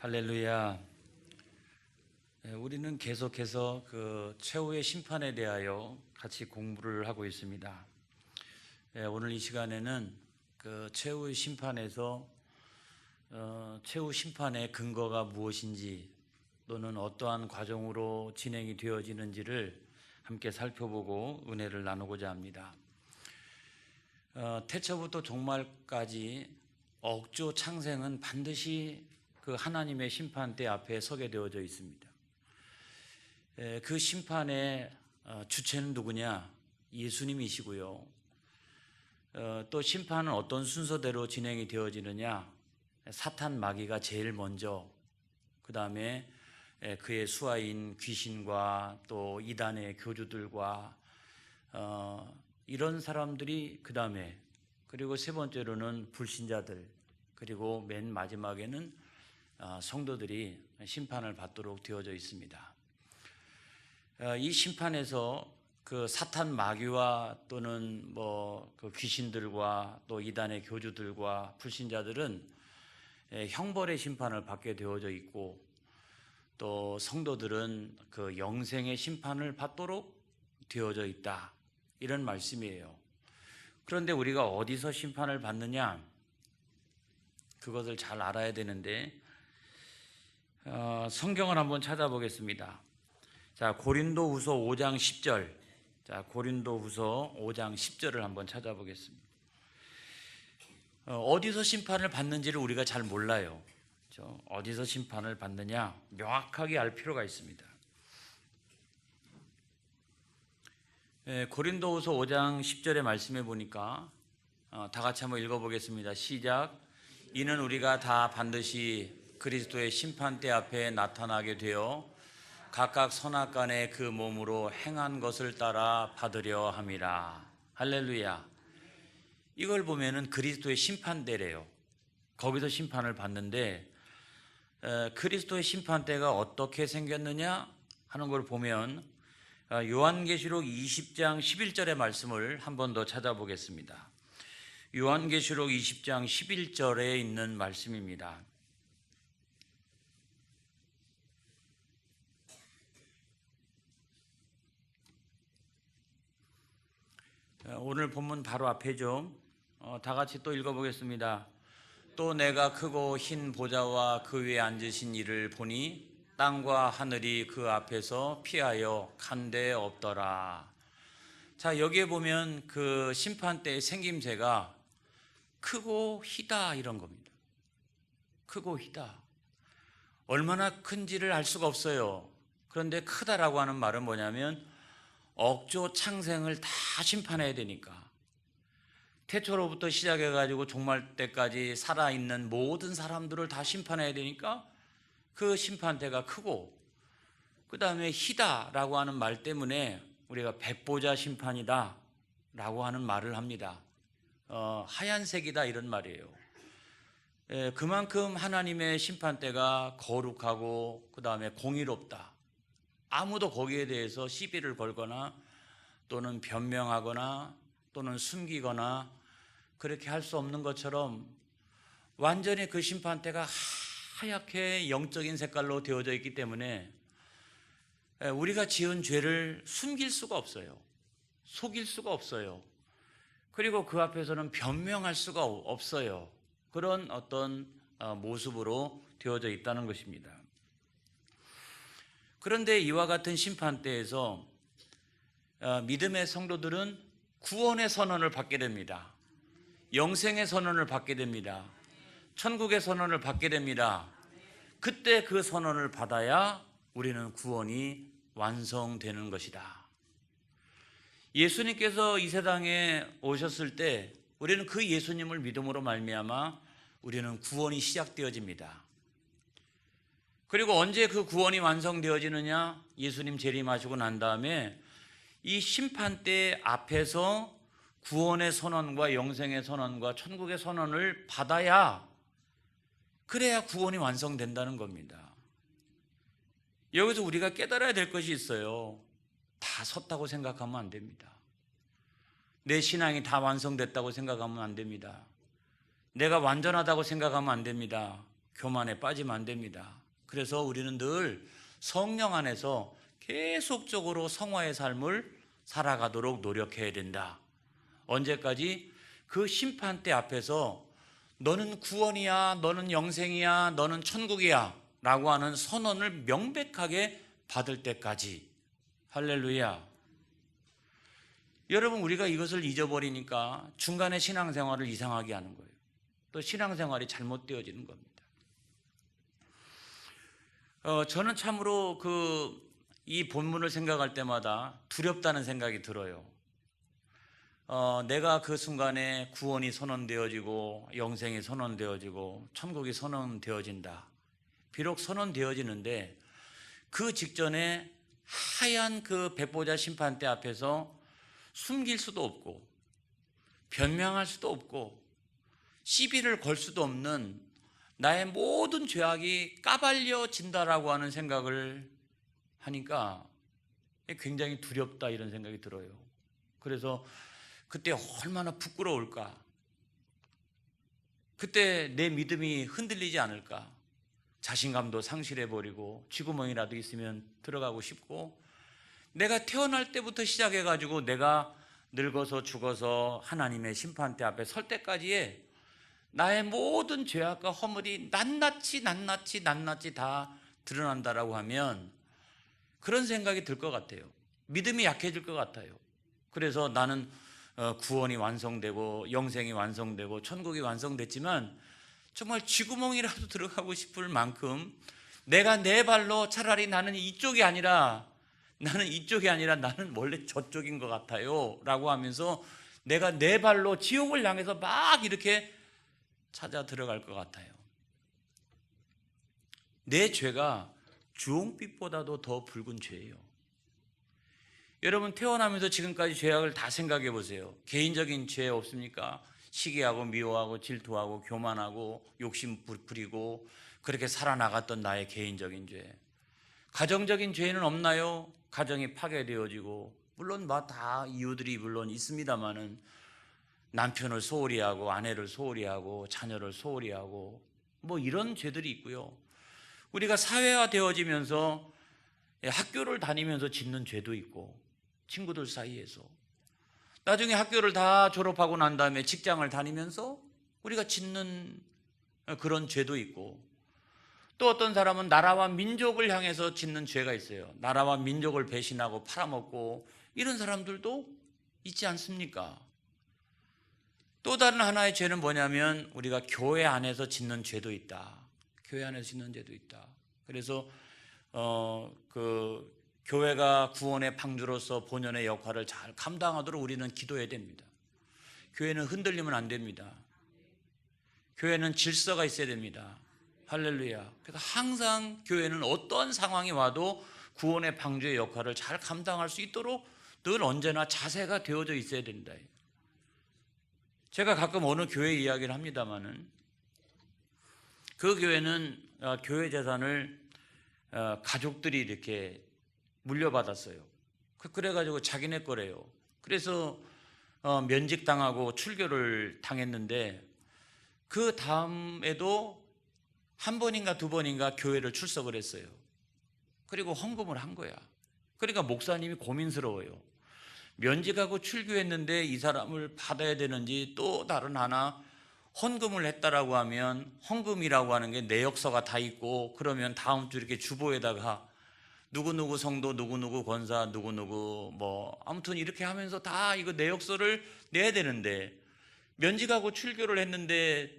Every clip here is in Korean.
할렐루야. 우리는 계속해서 그 최후의 심판에 대하여 같이 공부를 하고 있습니다. 오늘 이 시간에는 그 최후의 심판에서 최후 심판의 근거가 무엇인지 또는 어떠한 과정으로 진행이 되어지는지를 함께 살펴보고 은혜를 나누고자 합니다. 태초부터 종말까지 억조 창생은 반드시 그 하나님의 심판대 앞에 서게 되어져 있습니다. 그 심판의 주체는 누구냐? 예수님이시고요. 또 심판은 어떤 순서대로 진행이 되어지느냐? 사탄 마귀가 제일 먼저, 그 다음에 그의 수하인 귀신과 또 이단의 교주들과 이런 사람들이 그 다음에, 그리고 세 번째로는 불신자들, 그리고 맨 마지막에는 성도들이 심판을 받도록 되어져 있습니다. 이 심판에서 그 사탄 마귀와 또는 그 귀신들과 또 이단의 교주들과 불신자들은 형벌의 심판을 받게 되어져 있고, 또 성도들은 그 영생의 심판을 받도록 되어져 있다, 이런 말씀이에요. 그런데 우리가 어디서 심판을 받느냐, 그것을 잘 알아야 되는데 성경을 한번 찾아보겠습니다. 자, 고린도후서 5장 10절. 자, 고린도후서 5장 10절을 한번 찾아보겠습니다. 어디서 심판을 받는지를 우리가 잘 몰라요. 그렇죠? 어디서 심판을 받느냐 명확하게 알 필요가 있습니다. 고린도후서 5장 10절의 말씀에 보니까 다 같이 한번 읽어보겠습니다. 시작. 이는 우리가 다 반드시 그리스도의 심판대 앞에 나타나게 되어 각각 선악간에 그 몸으로 행한 것을 따라 받으려 함이라. 할렐루야. 이걸 보면은 그리스도의 심판대래요. 거기서 심판을 받는데 그리스도의 심판대가 어떻게 생겼느냐 하는 걸 보면 요한계시록 20장 11절의 말씀을 한 번 더 찾아보겠습니다. 요한계시록 20장 11절에 있는 말씀입니다. 오늘 본문 바로 앞에죠. 다 같이 또 읽어보겠습니다. 또 내가 크고 흰 보좌와 그 위에 앉으신 이를 보니 땅과 하늘이 그 앞에서 피하여 간데 없더라. 자, 여기에 보면 그 심판대의 생김새가 크고 희다, 이런 겁니다. 크고 희다. 얼마나 큰지를 알 수가 없어요. 그런데 크다라고 하는 말은 뭐냐면 억조 창생을 다 심판해야 되니까, 태초로부터 시작해가지고 종말 때까지 살아있는 모든 사람들을 다 심판해야 되니까 그 심판대가 크고, 그 다음에 희다라고 하는 말 때문에 우리가 백보자 심판이다 라고 하는 말을 합니다. 하얀색이다, 이런 말이에요. 그만큼 하나님의 심판대가 거룩하고 그 다음에 공의롭다. 아무도 거기에 대해서 시비를 걸거나 또는 변명하거나 또는 숨기거나 그렇게 할 수 없는 것처럼 완전히 그 심판대가 하얗게 영적인 색깔로 되어져 있기 때문에 우리가 지은 죄를 숨길 수가 없어요. 속일 수가 없어요. 그리고 그 앞에서는 변명할 수가 없어요. 그런 어떤 모습으로 되어져 있다는 것입니다. 그런데 이와 같은 심판대에서 믿음의 성도들은 구원의 선언을 받게 됩니다. 영생의 선언을 받게 됩니다. 천국의 선언을 받게 됩니다. 그때 그 선언을 받아야 우리는 구원이 완성되는 것이다. 예수님께서 이 세상에 오셨을 때 우리는 그 예수님을 믿음으로 말미암아 우리는 구원이 시작되어집니다. 그리고 언제 그 구원이 완성되어지느냐? 예수님 재림하시고 난 다음에 이 심판대 앞에서 구원의 선언과 영생의 선언과 천국의 선언을 받아야, 그래야 구원이 완성된다는 겁니다. 여기서 우리가 깨달아야 될 것이 있어요. 다 섰다고 생각하면 안 됩니다. 내 신앙이 다 완성됐다고 생각하면 안 됩니다. 내가 완전하다고 생각하면 안 됩니다. 교만에 빠지면 안 됩니다. 그래서 우리는 늘 성령 안에서 계속적으로 성화의 삶을 살아가도록 노력해야 된다. 언제까지? 그 심판대 앞에서 너는 구원이야, 너는 영생이야, 너는 천국이야 라고 하는 선언을 명백하게 받을 때까지. 할렐루야. 여러분, 우리가 이것을 잊어버리니까 중간에 신앙생활을 이상하게 하는 거예요. 또 신앙생활이 잘못되어지는 겁니다. 저는 참으로 이 본문을 생각할 때마다 두렵다는 생각이 들어요. 내가 그 순간에 구원이 선언되어지고 영생이 선언되어지고 천국이 선언되어진다. 비록 선언되어지는데 그 직전에 하얀 그 백보자 심판대 앞에서 숨길 수도 없고 변명할 수도 없고 시비를 걸 수도 없는 나의 모든 죄악이 까발려진다라고 하는 생각을 하니까 굉장히 두렵다 이런 생각이 들어요. 그래서 그때 얼마나 부끄러울까? 그때 내 믿음이 흔들리지 않을까? 자신감도 상실해버리고 쥐구멍이라도 있으면 들어가고 싶고, 내가 태어날 때부터 시작해가지고 내가 늙어서 죽어서 하나님의 심판대 앞에 설 때까지의 나의 모든 죄악과 허물이 낱낱이 다 드러난다라고 하면 그런 생각이 들 것 같아요. 믿음이 약해질 것 같아요. 그래서 나는 구원이 완성되고 영생이 완성되고 천국이 완성됐지만 정말 쥐구멍이라도 들어가고 싶을 만큼 내가 내 발로 차라리 나는 이쪽이 아니라 나는 원래 저쪽인 것 같아요 라고 하면서 내가 내 발로 지옥을 향해서 막 이렇게 찾아 들어갈 것 같아요. 내 죄가 주홍빛보다도 더 붉은 죄예요. 여러분, 태어나면서 지금까지 죄악을 다 생각해 보세요. 개인적인 죄 없습니까? 시기하고 미워하고 질투하고 교만하고 욕심 부리고 그렇게 살아나갔던 나의 개인적인 죄. 가정적인 죄는 없나요? 가정이 파괴되어지고, 물론 다 이유들이 물론 있습니다만은 남편을 소홀히 하고 아내를 소홀히 하고 자녀를 소홀히 하고 이런 죄들이 있고요. 우리가 사회화되어지면서 학교를 다니면서 짓는 죄도 있고, 친구들 사이에서 나중에 학교를 다 졸업하고 난 다음에 직장을 다니면서 우리가 짓는 그런 죄도 있고, 또 어떤 사람은 나라와 민족을 향해서 짓는 죄가 있어요. 나라와 민족을 배신하고 팔아먹고 이런 사람들도 있지 않습니까? 또 다른 하나의 죄는 뭐냐면 우리가 교회 안에서 짓는 죄도 있다. 교회 안에서 짓는 죄도 있다. 그래서 교회가 구원의 방주로서 본연의 역할을 잘 감당하도록 우리는 기도해야 됩니다. 교회는 흔들리면 안 됩니다. 교회는 질서가 있어야 됩니다. 할렐루야. 그래서 항상 교회는 어떤 상황이 와도 구원의 방주의 역할을 잘 감당할 수 있도록 늘 언제나 자세가 되어져 있어야 된다. 제가 가끔 어느 교회 이야기를 합니다마는 그 교회는 교회 재산을 가족들이 이렇게 물려받았어요. 그래가지고 자기네 거래요. 그래서 면직당하고 출교를 당했는데 그 다음에도 한 번인가 두 번인가 교회를 출석을 했어요. 그리고 헌금을 한 거야. 그러니까 목사님이 고민스러워요. 면직하고 출교했는데 이 사람을 받아야 되는지, 또 다른 하나 헌금을 했다라고 하면 헌금이라고 하는 게 내역서가 다 있고, 그러면 다음 주 이렇게 주보에다가 누구누구 성도 누구누구 권사 누구누구 아무튼 이렇게 하면서 다 이거 내역서를 내야 되는데, 면직하고 출교를 했는데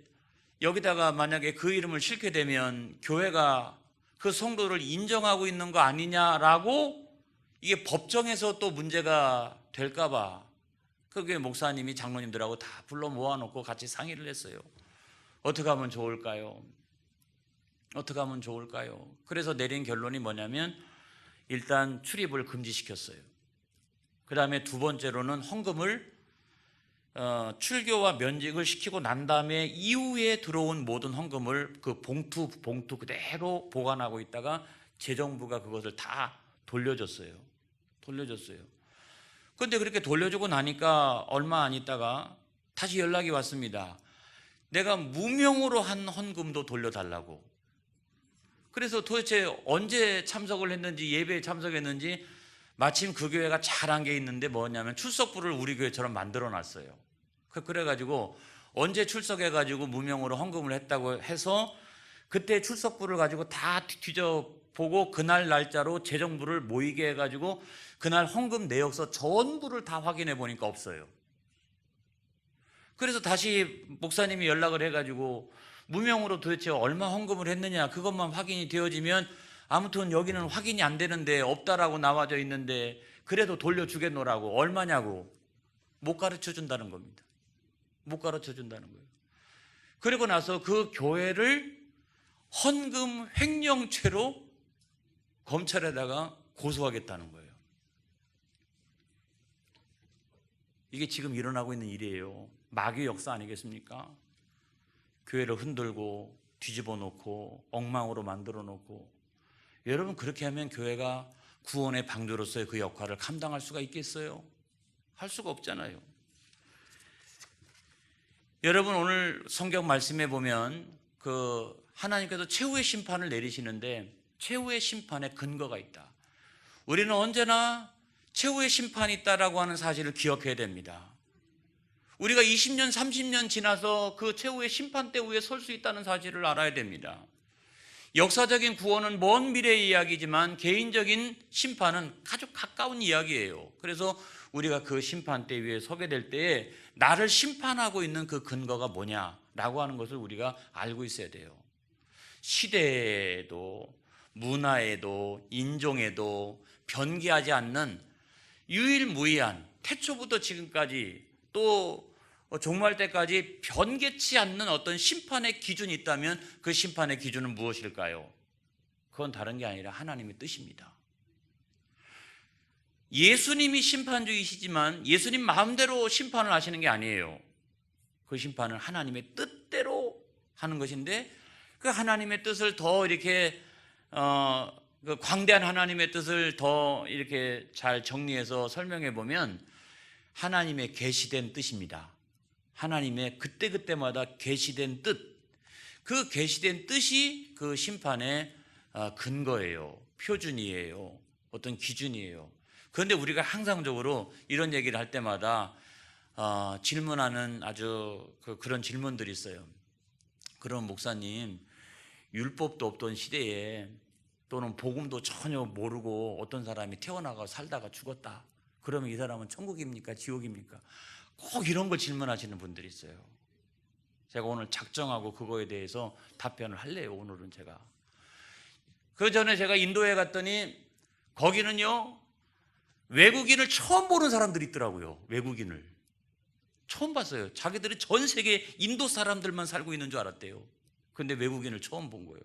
여기다가 만약에 그 이름을 싣게 되면 교회가 그 성도를 인정하고 있는 거 아니냐라고 이게 법정에서 또 문제가 될까봐 그게 목사님이 장로님들하고 다 불러 모아놓고 같이 상의를 했어요. 어떻게 하면 좋을까요? 어떻게 하면 좋을까요? 그래서 내린 결론이 뭐냐면 일단 출입을 금지시켰어요. 그 다음에 두 번째로는 헌금을 출교와 면직을 시키고 난 다음에 이후에 들어온 모든 헌금을 그 봉투 그대로 보관하고 있다가 재정부가 그것을 다 돌려줬어요. 그런데 그렇게 돌려주고 나니까 얼마 안 있다가 다시 연락이 왔습니다. 내가 무명으로 한 헌금도 돌려달라고. 그래서 도대체 언제 참석을 했는지, 예배에 참석했는지, 마침 그 교회가 잘한 게 있는데 뭐냐면 출석부를 우리 교회처럼 만들어 놨어요. 그래가지고 언제 출석해가지고 무명으로 헌금을 했다고 해서 그때 출석부를 가지고 다 뒤져보고 그날 날짜로 재정부를 모이게 해가지고 그날 헌금 내역서 전부를 다 확인해 보니까 없어요. 그래서 다시 목사님이 연락을 해가지고 무명으로 도대체 얼마 헌금을 했느냐 그것만 확인이 되어지면 아무튼 여기는 확인이 안 되는데 없다라고 나와져 있는데 그래도 돌려주겠노라고. 얼마냐고. 못 가르쳐 준다는 겁니다. 못 가르쳐 준다는 거예요. 그리고 나서 그 교회를 헌금 횡령죄로 검찰에다가 고소하겠다는 거예요. 이게 지금 일어나고 있는 일이에요. 마귀의 역사 아니겠습니까? 교회를 흔들고 뒤집어 놓고 엉망으로 만들어 놓고. 여러분, 그렇게 하면 교회가 구원의 방주로서의 그 역할을 감당할 수가 있겠어요? 할 수가 없잖아요. 여러분, 오늘 성경 말씀에 보면 하나님께서 최후의 심판을 내리시는데 최후의 심판에 근거가 있다. 우리는 언제나 최후의 심판이 있다라고 하는 사실을 기억해야 됩니다. 우리가 20년, 30년 지나서 그 최후의 심판대 위에 설 수 있다는 사실을 알아야 됩니다. 역사적인 구원은 먼 미래의 이야기지만 개인적인 심판은 아주 가까운 이야기예요. 그래서 우리가 그 심판대 위에 서게 될 때에 나를 심판하고 있는 그 근거가 뭐냐라고 하는 것을 우리가 알고 있어야 돼요. 시대에도 문화에도 인종에도 변기하지 않는 유일무이한 태초부터 지금까지 또 종말 때까지 변개치 않는 어떤 심판의 기준이 있다면 그 심판의 기준은 무엇일까요? 그건 다른 게 아니라 하나님의 뜻입니다. 예수님이 심판주이시지만 예수님 마음대로 심판을 하시는 게 아니에요. 그 심판은 하나님의 뜻대로 하는 것인데 그 하나님의 뜻을 더 이렇게 그 광대한 하나님의 뜻을 더 이렇게 잘 정리해서 설명해 보면 하나님의 계시된 뜻입니다. 하나님의 그때그때마다 계시된 뜻, 그 계시된 뜻이 그 심판의 근거예요. 표준이에요. 어떤 기준이에요. 그런데 우리가 항상적으로 이런 얘기를 할 때마다 질문하는 아주 그런 질문들이 있어요. 그럼 목사님, 율법도 없던 시대에 또는 복음도 전혀 모르고 어떤 사람이 태어나가 살다가 죽었다. 그러면 이 사람은 천국입니까? 지옥입니까? 꼭 이런 걸 질문하시는 분들이 있어요. 제가 오늘 작정하고 그거에 대해서 답변을 할래요. 오늘은 제가. 그 전에 제가 인도에 갔더니 거기는요 외국인을 처음 보는 사람들이 있더라고요. 외국인을 처음 봤어요. 자기들이 전 세계 인도 사람들만 살고 있는 줄 알았대요. 근데 외국인을 처음 본 거예요.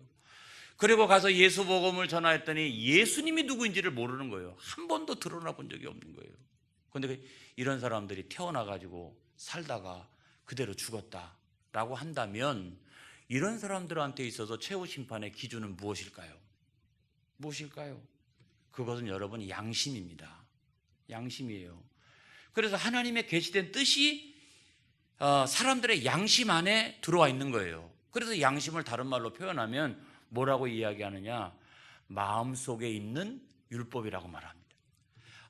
그리고 가서 예수 복음을 전하였더니 예수님이 누구인지를 모르는 거예요. 한 번도 드러나 본 적이 없는 거예요. 그런데 이런 사람들이 태어나가지고 살다가 그대로 죽었다라고 한다면 이런 사람들한테 있어서 최후 심판의 기준은 무엇일까요? 무엇일까요? 그것은 여러분 양심입니다. 양심이에요. 그래서 하나님의 계시된 뜻이 사람들의 양심 안에 들어와 있는 거예요. 그래서 양심을 다른 말로 표현하면 뭐라고 이야기하느냐? 마음속에 있는 율법이라고 말합니다.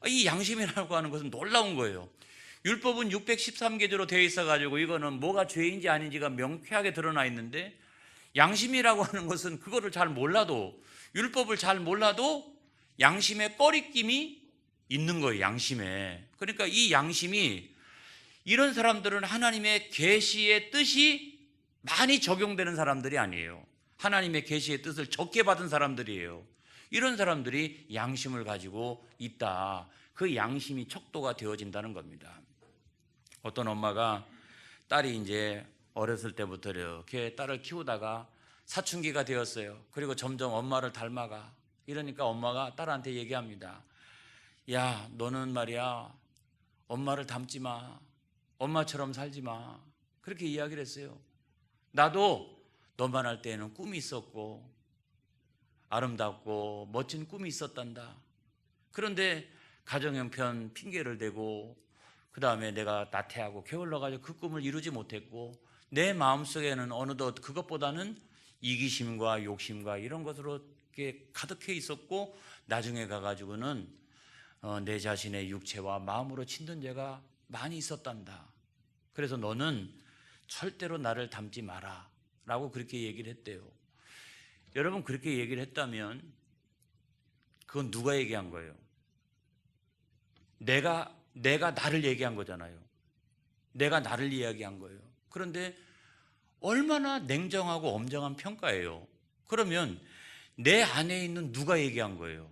이 양심이라고 하는 것은 놀라운 거예요. 율법은 613개조로 되어 있어가지고 이거는 뭐가 죄인지 아닌지가 명쾌하게 드러나 있는데 양심이라고 하는 것은 그거를 잘 몰라도, 율법을 잘 몰라도 양심에 꺼리낌이 있는 거예요. 양심에. 그러니까 이 양심이, 이런 사람들은 하나님의 계시의 뜻이 많이 적용되는 사람들이 아니에요. 하나님의 계시의 뜻을 적게 받은 사람들이에요. 이런 사람들이 양심을 가지고 있다. 그 양심이 척도가 되어진다는 겁니다. 어떤 엄마가 딸이 이제 어렸을 때부터 이렇게 딸을 키우다가 사춘기가 되었어요. 그리고 점점 엄마를 닮아가. 이러니까 엄마가 딸한테 얘기합니다. 야, 너는 말이야 엄마를 닮지 마. 엄마처럼 살지 마. 그렇게 이야기를 했어요. 나도 너만 할 때에는 꿈이 있었고 아름답고 멋진 꿈이 있었단다. 그런데 가정형편 핑계를 대고 그 다음에 내가 나태하고 게을러가지고 그 꿈을 이루지 못했고 내 마음속에는 어느덧 그것보다는 이기심과 욕심과 이런 것으로 이렇게 가득해 있었고, 나중에 가가지고는 내 자신의 육체와 마음으로 짓는 죄가 많이 있었단다. 그래서 너는 절대로 나를 닮지 마라 라고 그렇게 얘기를 했대요. 여러분, 그렇게 얘기를 했다면 그건 누가 얘기한 거예요? 내가 나를 얘기한 거잖아요. 내가 나를 이야기한 거예요. 그런데 얼마나 냉정하고 엄정한 평가예요. 그러면 내 안에 있는 누가 얘기한 거예요?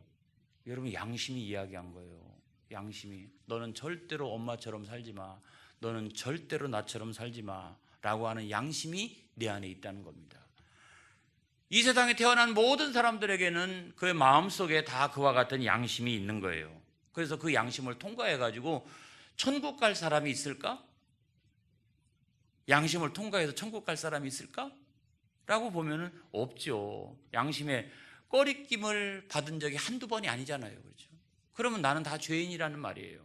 여러분, 양심이 이야기한 거예요. 양심이. 너는 절대로 엄마처럼 살지 마. 너는 절대로 나처럼 살지 마 라고 하는 양심이 내 안에 있다는 겁니다. 이 세상에 태어난 모든 사람들에게는 그의 마음속에 다 그와 같은 양심이 있는 거예요. 그래서 그 양심을 통과해가지고 천국 갈 사람이 있을까? 양심을 통과해서 천국 갈 사람이 있을까? 라고 보면은 없죠. 양심에 꺼리낌을 받은 적이 한두 번이 아니잖아요. 그렇죠? 그러면 나는 다 죄인이라는 말이에요.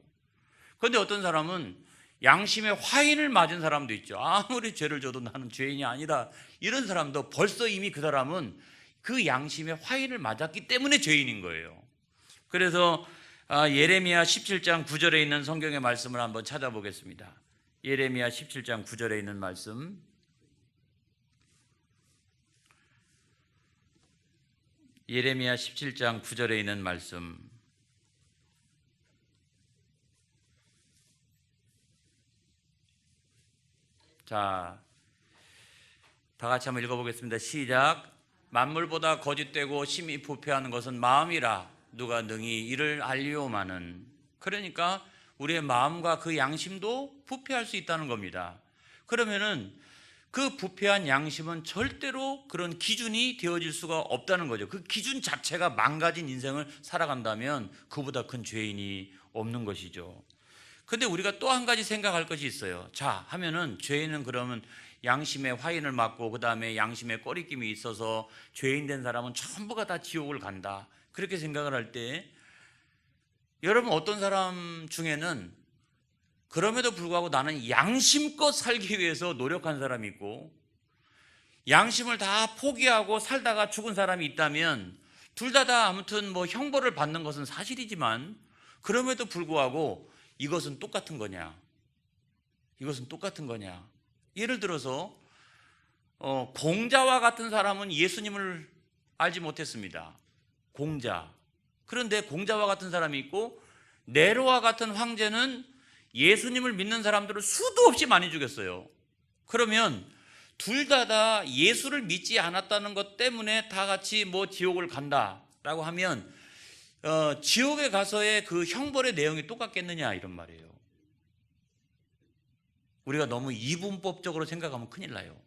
그런데 어떤 사람은 양심에 화인을 맞은 사람도 있죠. 아무리 죄를 져도 나는 죄인이 아니다, 이런 사람도 벌써 이미 그 사람은 그 양심에 화인을 맞았기 때문에 죄인인 거예요. 그래서 예레미야 17장 9절에 있는 성경의 말씀을 한번 찾아보겠습니다. 예레미야 17장 9절에 있는 말씀. 예레미야 17장 9절에 있는 말씀. 자, 다 같이 한번 읽어보겠습니다. 시작. 만물보다 거짓되고 심히 부패하는 것은 마음이라 누가 능히 이를 알리오마는. 그러니까 우리의 마음과 그 양심도 부패할 수 있다는 겁니다. 그러면은 그 부패한 양심은 절대로 그런 기준이 되어질 수가 없다는 거죠. 그 기준 자체가 망가진 인생을 살아간다면 그보다 큰 죄인이 없는 것이죠. 근데 우리가 또 한 가지 생각할 것이 있어요. 자, 하면은 죄인은 그러면 양심에 화인을 맞고 그 다음에 양심에 꺼리낌이 있어서 죄인 된 사람은 전부가 다 지옥을 간다, 그렇게 생각을 할 때, 여러분, 어떤 사람 중에는 그럼에도 불구하고 나는 양심껏 살기 위해서 노력한 사람이 있고, 양심을 다 포기하고 살다가 죽은 사람이 있다면 둘 다 아무튼 뭐 형벌을 받는 것은 사실이지만, 그럼에도 불구하고 이것은 똑같은 거냐? 이것은 똑같은 거냐? 예를 들어서 공자와 같은 사람은 예수님을 알지 못했습니다. 공자. 그런데 공자와 같은 사람이 있고, 네로와 같은 황제는 예수님을 믿는 사람들을 수도 없이 많이 죽였어요. 그러면 둘 다 예수를 믿지 않았다는 것 때문에 다 같이 뭐 지옥을 간다라고 하면 지옥에 가서의 그 형벌의 내용이 똑같겠느냐, 이런 말이에요. 우리가 너무 이분법적으로 생각하면 큰일 나요.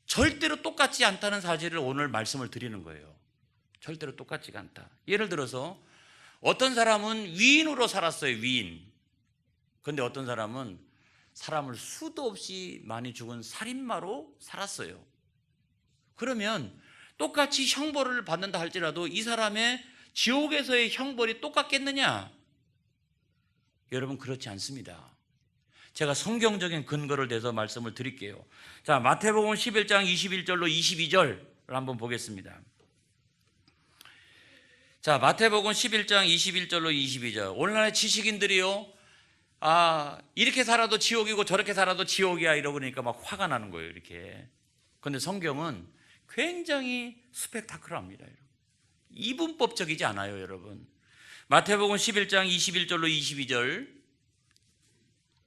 절대로 똑같지 않다는 사실을 오늘 말씀을 드리는 거예요. 절대로 똑같지가 않다. 예를 들어서 어떤 사람은 위인으로 살았어요. 위인. 그런데 어떤 사람은 사람을 수도 없이 많이 죽은 살인마로 살았어요. 그러면 똑같이 형벌을 받는다 할지라도 이 사람의 지옥에서의 형벌이 똑같겠느냐? 여러분, 그렇지 않습니다. 제가 성경적인 근거를 대서 말씀을 드릴게요. 자, 마태복음 11장 21절로 22절을 한번 보겠습니다. 자, 마태복음 11장 21절로 22절. 오늘날의 지식인들이요, 이렇게 살아도 지옥이고 저렇게 살아도 지옥이야 이러고 그러니까 막 화가 나는 거예요, 이렇게. 그런데 성경은 굉장히 스펙타클합니다. 이분법적이지 않아요, 여러분. 마태복음 11장 21절로 22절.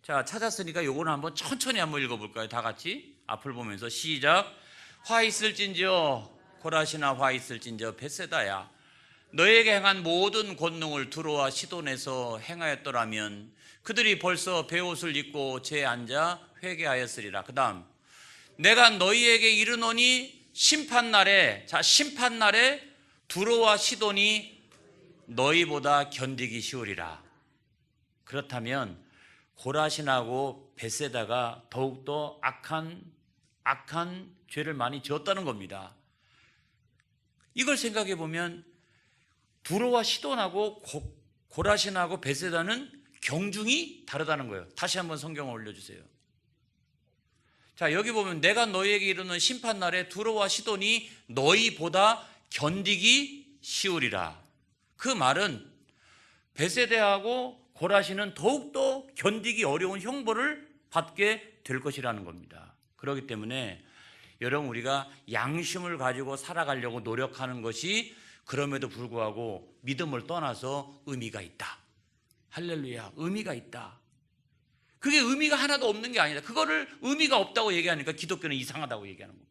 자, 찾았으니까 요거는 한번 천천히 한번 읽어볼까요? 다 같이 앞을 보면서 시작. 화 있을진저 고라시나 화 있을진저 벳세다야, 너에게 행한 모든 권능을 두로와 시돈에서 행하였더라면 그들이 벌써 베옷을 입고 제 앉아 회개하였으리라. 그 다음, 내가 너희에게 이르노니 심판날에, 자, 심판날에 두로와 시돈이 너희보다 견디기 쉬우리라. 그렇다면 고라신하고 벳세다가 더욱더 악한 죄를 많이 지었다는 겁니다. 이걸 생각해 보면 두로와 시돈하고 고라신하고 벳세다는 경중이 다르다는 거예요. 다시 한번 성경을 올려주세요. 자, 여기 보면 내가 너희에게 이르는 심판날에 두로와 시돈이 너희보다 견디기 쉬우리라. 그 말은 베세대하고 고라시는 더욱더 견디기 어려운 형벌을 받게 될 것이라는 겁니다. 그렇기 때문에 여러분, 우리가 양심을 가지고 살아가려고 노력하는 것이 그럼에도 불구하고 믿음을 떠나서 의미가 있다. 할렐루야, 의미가 있다. 그게 의미가 하나도 없는 게 아니다. 그거를 의미가 없다고 얘기하니까 기독교는 이상하다고 얘기하는 거예요.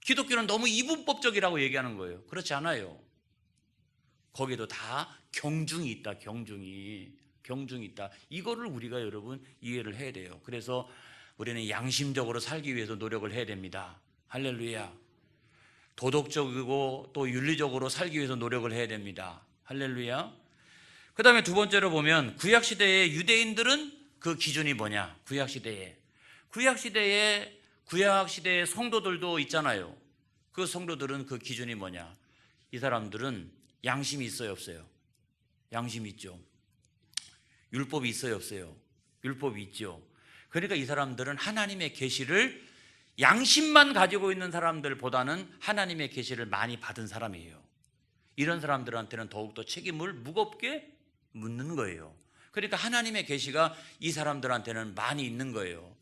기독교는 너무 이분법적이라고 얘기하는 거예요. 그렇지 않아요. 거기에도 다 경중이 있다. 경중이 있다. 이거를 우리가 여러분 이해를 해야 돼요. 그래서 우리는 양심적으로 살기 위해서 노력을 해야 됩니다. 할렐루야. 도덕적이고 또 윤리적으로 살기 위해서 노력을 해야 됩니다. 할렐루야. 그 다음에 두 번째로 보면 구약시대의 유대인들은 그 기준이 뭐냐. 구약시대의 성도들도 있잖아요. 그 성도들은 그 기준이 뭐냐. 이 사람들은 양심이 있어요, 없어요? 양심이 있죠. 율법이 있어요, 없어요? 율법이 있죠. 그러니까 이 사람들은 하나님의 계시를 양심만 가지고 있는 사람들보다는 하나님의 계시를 많이 받은 사람이에요. 이런 사람들한테는 더욱더 책임을 무겁게 묻는 거예요. 그러니까 하나님의 계시가 이 사람들한테는 많이 있는 거예요.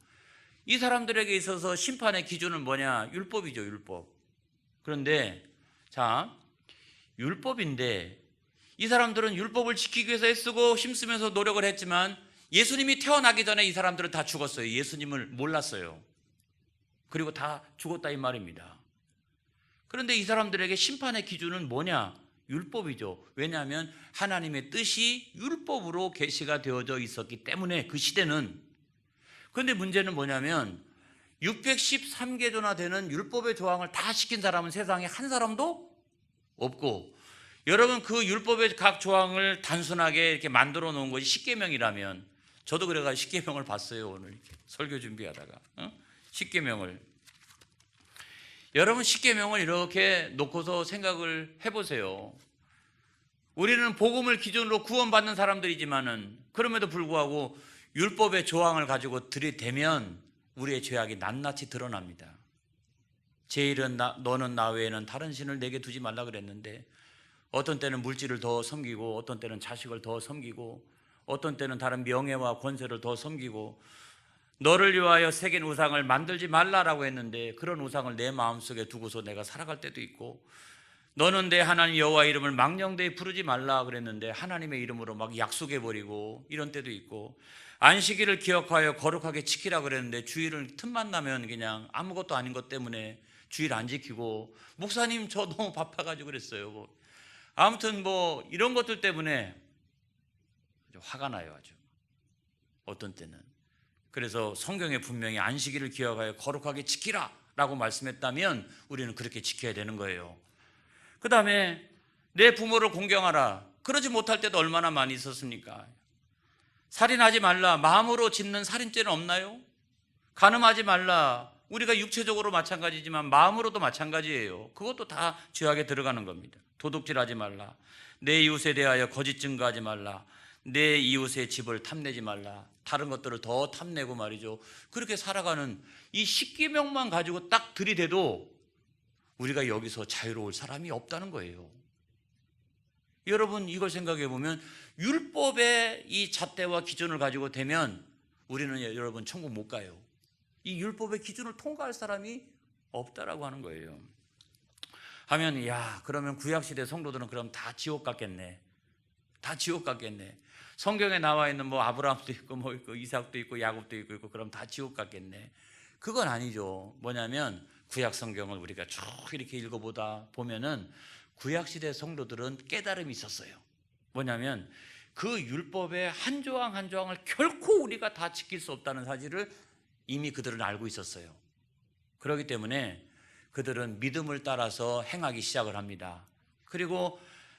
이 사람들에게 있어서 심판의 기준은 뭐냐? 율법이죠, 율법. 그런데 자, 율법인데 이 사람들은 율법을 지키기 위해서 애쓰고 힘쓰면서 노력을 했지만 예수님이 태어나기 전에 이 사람들은 다 죽었어요. 예수님을 몰랐어요. 그리고 다 죽었다 이 말입니다. 그런데 이 사람들에게 심판의 기준은 뭐냐? 율법이죠. 왜냐하면 하나님의 뜻이 율법으로 계시가 되어져 있었기 때문에 그 시대는. 그런데 문제는 뭐냐면 613개조나 되는 율법의 조항을 다 지킨 사람은 세상에 한 사람도 없고, 여러분 그 율법의 각 조항을 단순하게 이렇게 만들어 놓은 것이 십계명이라면, 저도 그래가지고 십계명을 봤어요. 오늘 이렇게 설교 준비하다가 십계명을. 여러분 십계명을 이렇게 놓고서 생각을 해보세요. 우리는 복음을 기준으로 구원받는 사람들이지만은 그럼에도 불구하고 율법의 조항을 가지고 들이대면 우리의 죄악이 낱낱이 드러납니다. 제1은 너는 나 외에는 다른 신을 내게 두지 말라 그랬는데, 어떤 때는 물질을 더 섬기고, 어떤 때는 자식을 더 섬기고, 어떤 때는 다른 명예와 권세를 더 섬기고, 너를 위하여 새긴 우상을 만들지 말라라고 했는데 그런 우상을 내 마음속에 두고서 내가 살아갈 때도 있고, 너는 내 하나님 여호와 이름을 망령되이 부르지 말라 그랬는데 하나님의 이름으로 막 약속해버리고 이런 때도 있고, 안식일을 기억하여 거룩하게 지키라 그랬는데 주일을 틈만 나면 그냥 아무것도 아닌 것 때문에 주일 안 지키고, 목사님 저 너무 바빠가지고 그랬어요. 아무튼 뭐 이런 것들 때문에 화가 나요, 아주 어떤 때는. 그래서 성경에 분명히 안식일을 기억하여 거룩하게 지키라 라고 말씀했다면 우리는 그렇게 지켜야 되는 거예요. 그 다음에 내 부모를 공경하라. 그러지 못할 때도 얼마나 많이 있었습니까? 살인하지 말라. 마음으로 짓는 살인죄는 없나요? 간음하지 말라. 우리가 육체적으로 마찬가지지만 마음으로도 마찬가지예요. 그것도 다 죄악에 들어가는 겁니다. 도둑질하지 말라. 내 이웃에 대하여 거짓 증거하지 말라. 내 이웃의 집을 탐내지 말라. 다른 것들을 더 탐내고 말이죠. 그렇게 살아가는 이 십계명만 가지고 딱 들이대도 우리가 여기서 자유로울 사람이 없다는 거예요. 여러분 이걸 생각해 보면 율법의 이 잣대와 기준을 가지고 되면 우리는 여러분 천국 못 가요. 이 율법의 기준을 통과할 사람이 없다라고 하는 거예요. 하면 야, 그러면 구약시대 성도들은 그럼 다 지옥 갔겠네. 다 지옥 갔겠네. 성경에 나와 있는 뭐 아브라함도 있고 뭐 있고 이삭도 있고 야곱도 있고 그럼 다 지옥 갔겠네. 그건 아니죠. 뭐냐면 구약 성경을 우리가 쭉 이렇게 읽어보다 보면은 구약시대 성도들은 깨달음이 있었어요. 뭐냐면 그 율법의 한 조항 한 조항을 결코 우리가 다 지킬 수 없다는 사실을 이미 그들은 알고 있었어요. 그렇기 때문에 그들은 믿음을 따라서 행하기 시작을 합니다. 그리고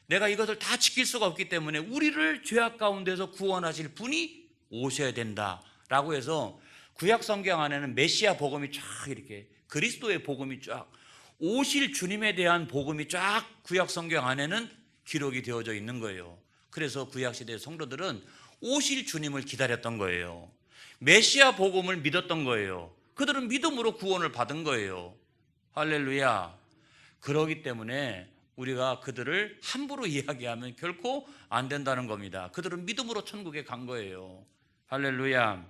내가 이것을 다 지킬 수가 없기 때문에 우리를 죄악 가운데서 구원하실 분이 오셔야 된다라고 해서 구약 성경 안에는 메시아 복음이 쫙 이렇게 그리스도의 복음이 쫙 오실 주님에 대한 복음이 쫙 구약 성경 안에는 기록이 되어져 있는 거예요. 그래서 구약 시대 성도들은 오실 주님을 기다렸던 거예요. 메시아 복음을 믿었던 거예요. 그들은 믿음으로 구원을 받은 거예요. 할렐루야. 그러기 때문에 우리가 그들을 함부로 이야기하면 결코 안 된다는 겁니다. 그들은 믿음으로 천국에 간 거예요. 할렐루야.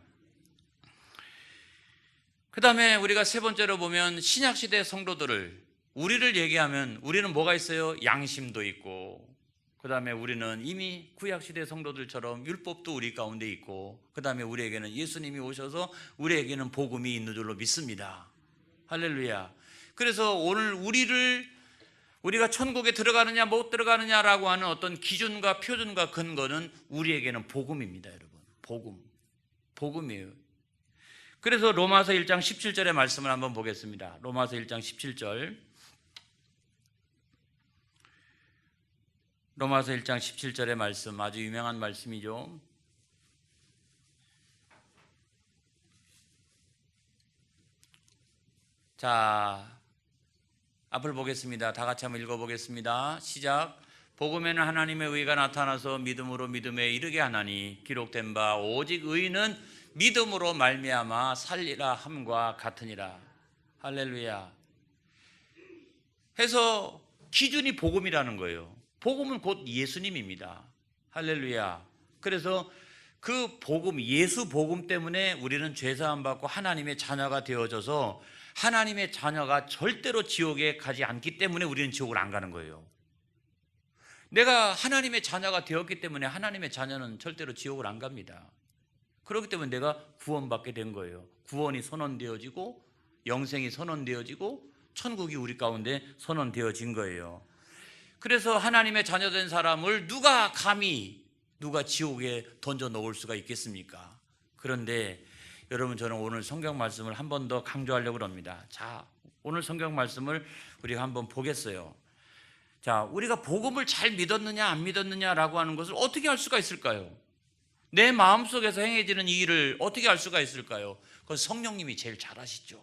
그 다음에 우리가 세 번째로 보면 신약시대 성도들을, 우리를 얘기하면 우리는 뭐가 있어요? 양심도 있고, 그 다음에 우리는 이미 구약시대 성도들처럼 율법도 우리 가운데 있고, 그 다음에 우리에게는 예수님이 오셔서 우리에게는 복음이 있는 줄로 믿습니다. 할렐루야. 그래서 오늘 우리가 천국에 들어가느냐 못 들어가느냐라고 하는 어떤 기준과 표준과 근거는 우리에게는 복음입니다. 여러분, 복음이에요. 그래서 로마서 1장 17절의 말씀을 한번 보겠습니다. 로마서 1장 17절. 로마서 1장 17절의 말씀, 아주 유명한 말씀이죠. 자, 앞을 보겠습니다. 다 같이 한번 읽어보겠습니다. 시작. 복음에는 하나님의 의가 나타나서 믿음으로 믿음에 이르게 하나니 기록된 바 오직 의는 믿음으로 말미암아 살리라 함과 같으니라. 할렐루야. 해서 기준이 복음이라는 거예요. 복음은 곧 예수님입니다. 할렐루야. 그래서 그 복음, 예수 복음 때문에 우리는 죄사함 받고 하나님의 자녀가 되어져서 하나님의 자녀가 절대로 지옥에 가지 않기 때문에 우리는 지옥을 안 가는 거예요. 내가 하나님의 자녀가 되었기 때문에 하나님의 자녀는 절대로 지옥을 안 갑니다. 그렇기 때문에 내가 구원받게 된 거예요. 구원이 선언되어지고 영생이 선언되어지고 천국이 우리 가운데 선언되어진 거예요. 그래서 하나님의 자녀된 사람을 누가 지옥에 던져 놓을 수가 있겠습니까? 그런데 여러분, 저는 오늘 성경 말씀을 한 번 더 강조하려고 합니다. 자, 오늘 성경 말씀을 우리가 한번 보겠어요. 자, 우리가 복음을 잘 믿었느냐 안 믿었느냐라고 하는 것을 어떻게 알 수가 있을까요? 내 마음속에서 행해지는 이 일을 어떻게 알 수가 있을까요? 그건 성령님이 제일 잘 아시죠.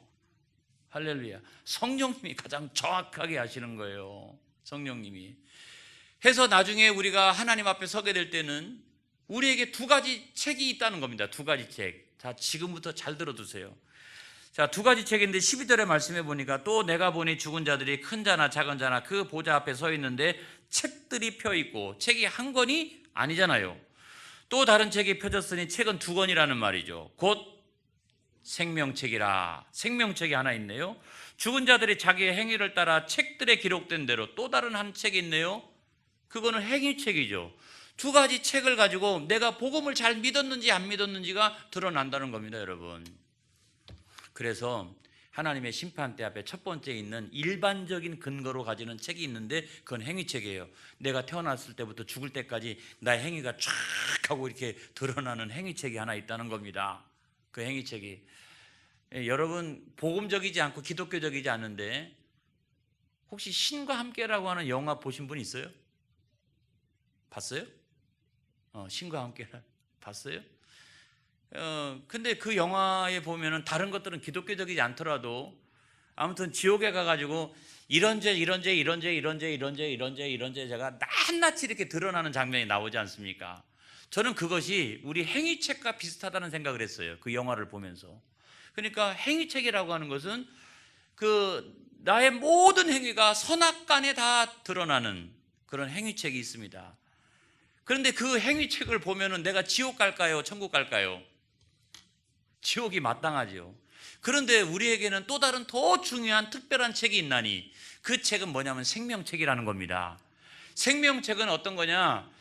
할렐루야. 성령님이 가장 정확하게 아시는 거예요. 성령님이. 해서 나중에 우리가 하나님 앞에 서게 될 때는 우리에게 두 가지 책이 있다는 겁니다. 두 가지 책. 자, 지금부터 잘 들어두세요. 자, 두 가지 책인데 12절에 말씀해 보니까 또 내가 보니 죽은 자들이 큰 자나 작은 자나 그 보좌 앞에 서 있는데 책들이 펴 있고, 책이 한 권이 아니잖아요. 또 다른 책이 펴졌으니 책은 두 권이라는 말이죠. 곧 생명책이라. 생명책이 하나 있네요. 죽은 자들이 자기의 행위를 따라 책들에 기록된 대로 또 다른 한 책이 있네요. 그거는 행위책이죠. 두 가지 책을 가지고 내가 복음을 잘 믿었는지 안 믿었는지가 드러난다는 겁니다, 여러분. 그래서 하나님의 심판대 앞에 첫 번째 있는 일반적인 근거로 가지는 책이 있는데 그건 행위책이에요. 내가 태어났을 때부터 죽을 때까지 나의 행위가 쫙 하고 이렇게 드러나는 행위책이 하나 있다는 겁니다. 그 행위책이. 여러분, 복음적이지 않고 기독교적이지 않은데 혹시 신과 함께라고 하는 영화 보신 분 있어요? 봤어요? 신과 함께 봤어요? 근데 그 영화에 보면은 다른 것들은 기독교적이지 않더라도 아무튼 지옥에 가가지고 이런 죄가 낱낱이 이렇게 드러나는 장면이 나오지 않습니까? 저는 그것이 우리 행위책과 비슷하다는 생각을 했어요. 그 영화를 보면서. 그러니까 행위책이라고 하는 것은 그 나의 모든 행위가 선악간에 다 드러나는 그런 행위책이 있습니다. 그런데 그 행위책을 보면은 내가 지옥 갈까요? 천국 갈까요? 지옥이 마땅하지요. 그런데 우리에게는 또 다른 더 중요한 특별한 책이 있나니 그 책은 뭐냐면 생명책이라는 겁니다. 생명책은 어떤 거냐?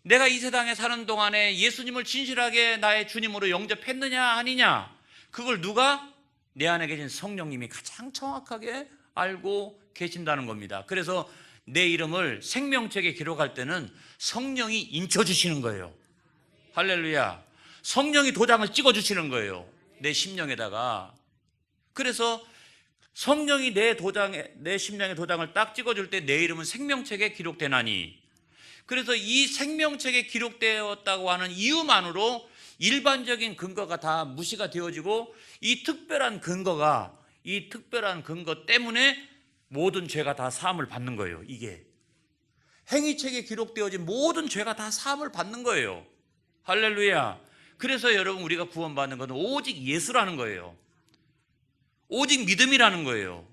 내가 이 세상에 사는 동안에 예수님을 진실하게 나의 주님으로 영접했느냐 아니냐, 그걸 누가? 내 안에 계신 성령님이 가장 정확하게 알고 계신다는 겁니다. 그래서 내 이름을 생명책에 기록할 때는 성령이 인쳐주시는 거예요. 할렐루야. 성령이 도장을 찍어주시는 거예요, 내 심령에다가. 그래서 성령이 내 심령에 도장을 딱 찍어줄 때 내 이름은 생명책에 기록되나니, 그래서 이 생명책에 기록되었다고 하는 이유만으로 일반적인 근거가 다 무시가 되어지고 이 특별한 근거 때문에 모든 죄가 다 사함을 받는 거예요. 이게 행위책에 기록되어진 모든 죄가 다 사함을 받는 거예요. 할렐루야. 그래서 여러분, 우리가 구원받는 것은 오직 예수라는 거예요. 오직 믿음이라는 거예요.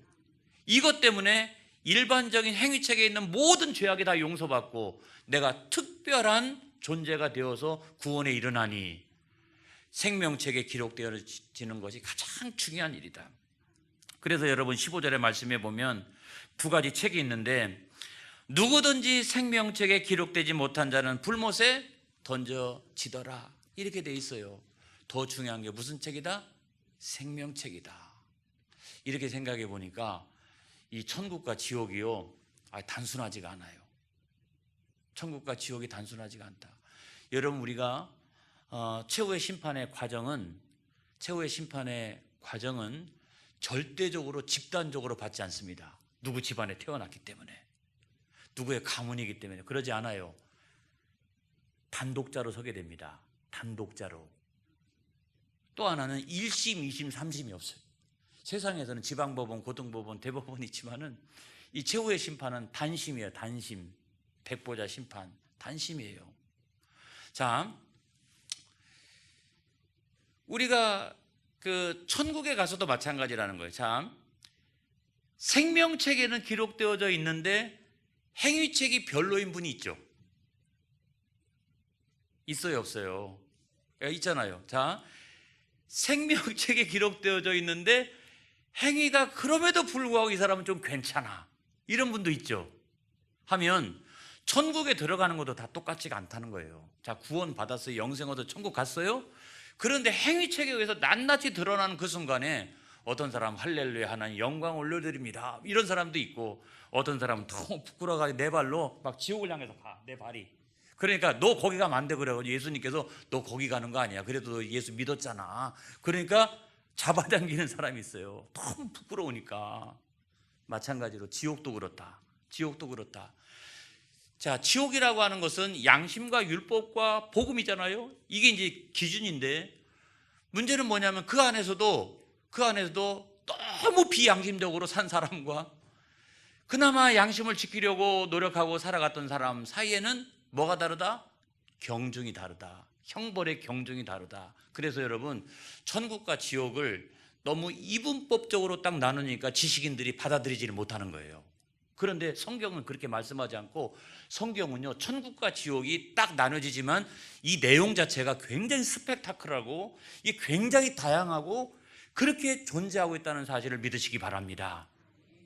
이것 때문에 일반적인 행위책에 있는 모든 죄악이 다 용서받고 내가 특별한 존재가 되어서 구원에 이르나니 생명책에 기록되어지는 것이 가장 중요한 일이다. 그래서 여러분 15절의 말씀에 보면 두 가지 책이 있는데 누구든지 생명책에 기록되지 못한 자는 불못에 던져지더라 이렇게 돼 있어요. 더 중요한 게 무슨 책이다? 생명책이다. 이렇게 생각해 보니까 이 천국과 지옥이요 단순하지가 않아요. 천국과 지옥이 단순하지가 않다. 여러분 우리가 최후의 심판의 과정은 절대적으로 집단적으로 받지 않습니다. 누구 집안에 태어났기 때문에, 누구의 가문이기 때문에 그러지 않아요. 단독자로 서게 됩니다. 단독자로. 또 하나는 1심, 2심, 3심이 없어요. 세상에서는 지방법원, 고등법원, 대법원이 있지만은 이 최후의 심판은 단심이에요. 단심. 백보자 심판 단심이에요. 자, 우리가 그 천국에 가서도 마찬가지라는 거예요. 자, 생명책에는 기록되어져 있는데 행위책이 별로인 분이 있죠. 있어요, 없어요? 있잖아요. 자, 생명책에 기록되어져 있는데 행위가 그럼에도 불구하고 이 사람은 좀 괜찮아, 이런 분도 있죠. 하면 천국에 들어가는 것도 다 똑같지가 않다는 거예요. 자, 구원 받았어요. 영생 얻어 천국 갔어요. 그런데 행위책에 의해서 낱낱이 드러나는 그 순간에 어떤 사람은 할렐루야 하나님 영광 올려드립니다 이런 사람도 있고, 어떤 사람은 너무 부끄러워가지고 내 발로 막 지옥을 향해서 가, 내 발이. 그러니까 너 거기 가면 안 돼 그래가지고 예수님께서 너 거기 가는 거 아니야, 그래도 너 예수 믿었잖아. 그러니까 잡아당기는 사람이 있어요. 너무 부끄러우니까. 마찬가지로 지옥도 그렇다. 지옥도 그렇다. 자, 지옥이라고 하는 것은 양심과 율법과 복음이잖아요. 이게 이제 기준인데, 문제는 뭐냐면 그 안에서도 너무 비양심적으로 산 사람과 그나마 양심을 지키려고 노력하고 살아갔던 사람 사이에는 뭐가 다르다? 경중이 다르다. 형벌의 경중이 다르다. 그래서 여러분, 천국과 지옥을 너무 이분법적으로 딱 나누니까 지식인들이 받아들이지를 못하는 거예요. 그런데 성경은 그렇게 말씀하지 않고, 성경은요 천국과 지옥이 딱 나눠지지만 이 내용 자체가 굉장히 스펙타클하고 이 굉장히 다양하고 그렇게 존재하고 있다는 사실을 믿으시기 바랍니다.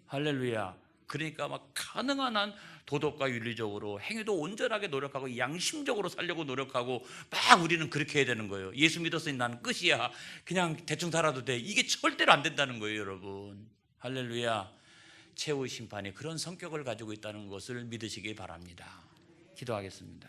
할렐루야. 그러니까 막 가능한 한 도덕과 윤리적으로 행위도 온전하게 노력하고 양심적으로 살려고 노력하고 막 우리는 그렇게 해야 되는 거예요. 예수 믿었으니 나는 끝이야, 그냥 대충 살아도 돼, 이게 절대로 안 된다는 거예요. 여러분 할렐루야. 최후의 심판이 그런 성격을 가지고 있다는 것을 믿으시기 바랍니다. 기도하겠습니다.